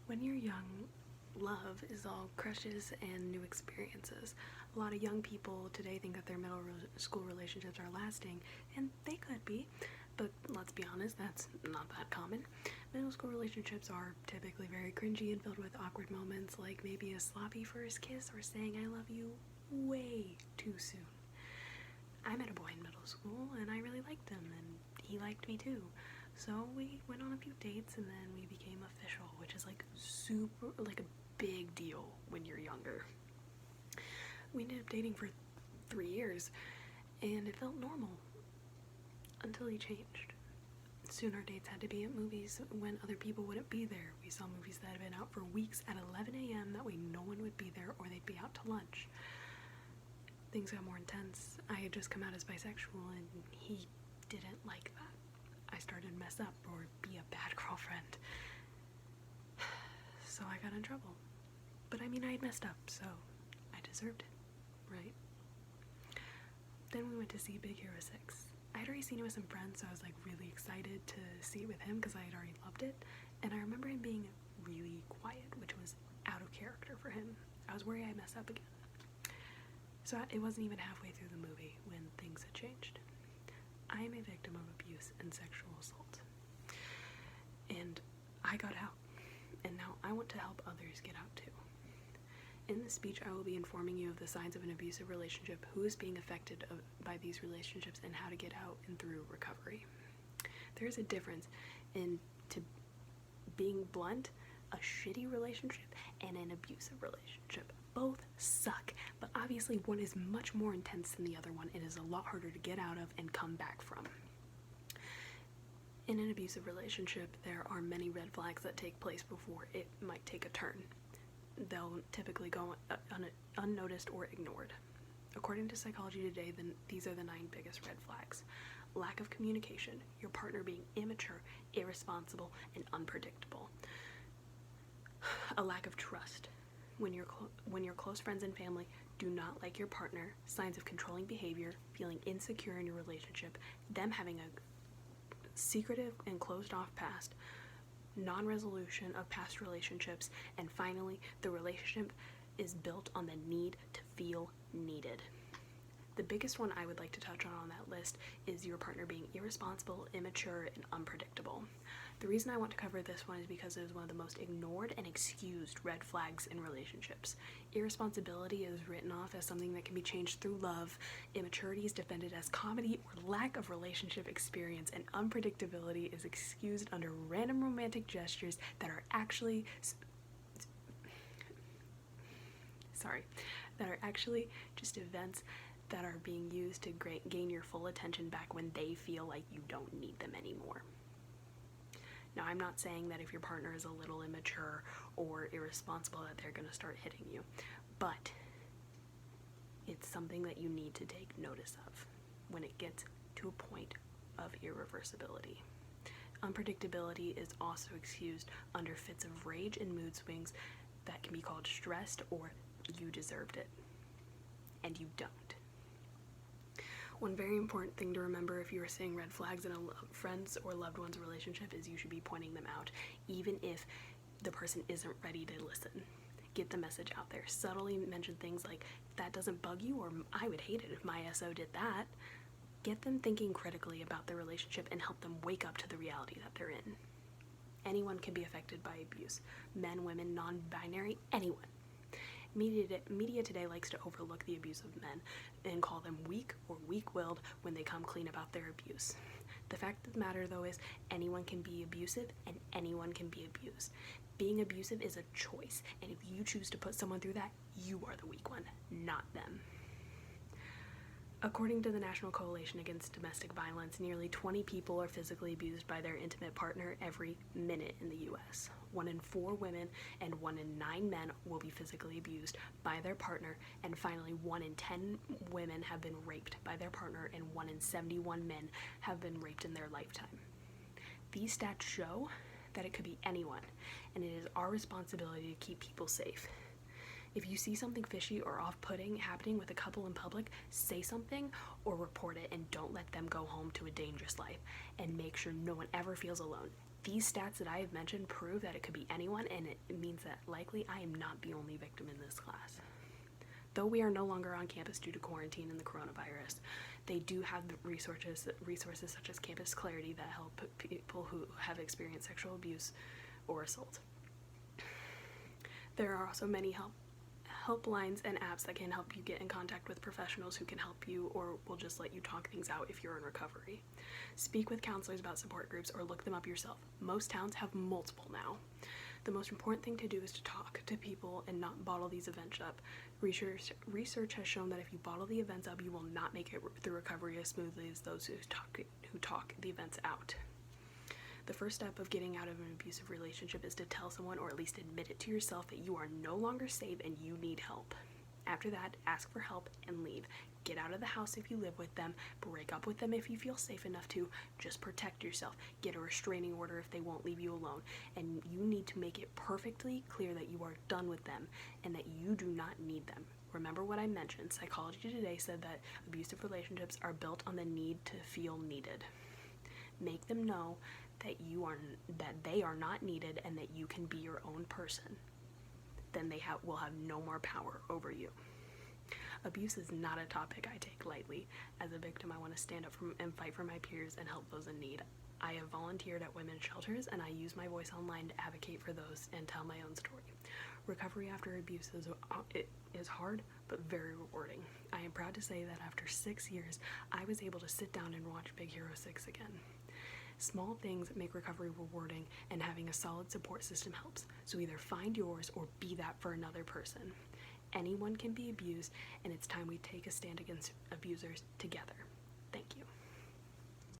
When you're young, love is all crushes and new experiences. A lot of young people today think that their middle school relationships are lasting, and they could be, but let's be honest, that's not that common. Middle school relationships are typically very cringy and filled with awkward moments, like maybe a sloppy first kiss or saying I love you way too soon. I met a boy in middle school, and I really liked him, and he liked me too. So we went on a few dates and then we became official, which is like super, like a big deal when you're younger. We ended up dating for 3 years and it felt normal until he changed. Soon our dates had to be at movies when other people wouldn't be there. We saw movies that had been out for weeks at 11 a.m. That way no one would be there or they'd be out to lunch. Things got more intense. I had just come out as bisexual and he didn't like that. I started to mess up or be a bad girlfriend. So I got in trouble. But I mean, I had messed up, so I deserved it, right? Then we went to see Big Hero 6. I had already seen it with some friends, so I was like really excited to see it with him because I had already loved it. And I remember him being really quiet, which was out of character for him. I was worried I'd mess up again. So it wasn't even halfway through the movie when things had changed. I am a victim of abuse and sexual assault. And I got out. And now I want to help others get out too. In this speech, I will be informing you of the signs of an abusive relationship, who is being affected by these relationships, and how to get out and through recovery. There is a difference in, to being blunt, a shitty relationship and an abusive relationship. Both suck, but obviously one is much more intense than the other one. It is a lot harder to get out of and come back from. In an abusive relationship, there are many red flags that take place before it might take a turn. They'll typically go unnoticed or ignored. According to Psychology Today, these are the 9 biggest red flags. Lack of communication, your partner being immature, irresponsible, and unpredictable. A lack of trust. When your close friends and family do not like your partner, signs of controlling behavior, feeling insecure in your relationship, them having a secretive and closed off past, non-resolution of past relationships, and finally, the relationship is built on the need to feel needed. The biggest one I would like to touch on that list is your partner being irresponsible, immature, and unpredictable. The reason I want to cover this one is because it is one of the most ignored and excused red flags in relationships. Irresponsibility is written off as something that can be changed through love, immaturity is defended as comedy or lack of relationship experience, and unpredictability is excused under random romantic gestures that are actually just events that are being used to gain your full attention back when they feel like you don't need them anymore. Now, I'm not saying that if your partner is a little immature or irresponsible that they're going to start hitting you, but it's something that you need to take notice of when it gets to a point of irreversibility. Unpredictability is also excused under fits of rage and mood swings that can be called stressed or you deserved it, and you don't. One very important thing to remember if you are seeing red flags in a friend's or loved one's relationship is you should be pointing them out, even if the person isn't ready to listen. Get the message out there. Subtly mention things like, that doesn't bug you, or I would hate it if my SO did that. Get them thinking critically about their relationship and help them wake up to the reality that they're in. Anyone can be affected by abuse. Men, women, non-binary, anyone. Media today likes to overlook the abuse of men and call them weak or weak-willed when they come clean about their abuse. The fact of the matter, though, is anyone can be abusive and anyone can be abused. Being abusive is a choice, and if you choose to put someone through that, you are the weak one, not them. According to the National Coalition Against Domestic Violence, nearly 20 people are physically abused by their intimate partner every minute in the U.S. 1 in 4 women and 1 in 9 men will be physically abused by their partner, and finally 1 in 10 women have been raped by their partner, and 1 in 71 men have been raped in their lifetime. These stats show that it could be anyone, and it is our responsibility to keep people safe. If you see something fishy or off-putting happening with a couple in public, say something or report it, and don't let them go home to a dangerous life. And make sure no one ever feels alone. These stats that I have mentioned prove that it could be anyone, and it means that likely I am not the only victim in this class. Though we are no longer on campus due to quarantine and the coronavirus, they do have resources such as Campus Clarity that help people who have experienced sexual abuse or assault. There are also many helplines and apps that can help you get in contact with professionals who can help you or will just let you talk things out if you're in recovery. Speak with counselors about support groups or look them up yourself. Most towns have multiple now. The most important thing to do is to talk to people and not bottle these events up. Research has shown that if you bottle the events up, you will not make it through recovery as smoothly as those who talk the events out. The first step of getting out of an abusive relationship is to tell someone, or at least admit it to yourself, that you are no longer safe and you need help. After that, ask for help and leave. Get out of the house if you live with them. Break up with them if you feel safe enough to. Just protect yourself. Get a restraining order if they won't leave you alone. And you need to make it perfectly clear that you are done with them and that you do not need them. Remember what I mentioned. Psychology Today said that abusive relationships are built on the need to feel needed. Make them know that they are not needed and that you can be your own person. Then they will have no more power over you. Abuse is not a topic I take lightly. As a victim, I want to stand up and fight for my peers and help those in need. I have volunteered at women's shelters, and I use my voice online to advocate for those and tell my own story. Recovery after abuse is hard, but very rewarding. I am proud to say that after 6 years, I was able to sit down and watch Big Hero 6 again. Small things make recovery rewarding, and having a solid support system helps. So either find yours or be that for another person. Anyone can be abused, and it's time we take a stand against abusers together.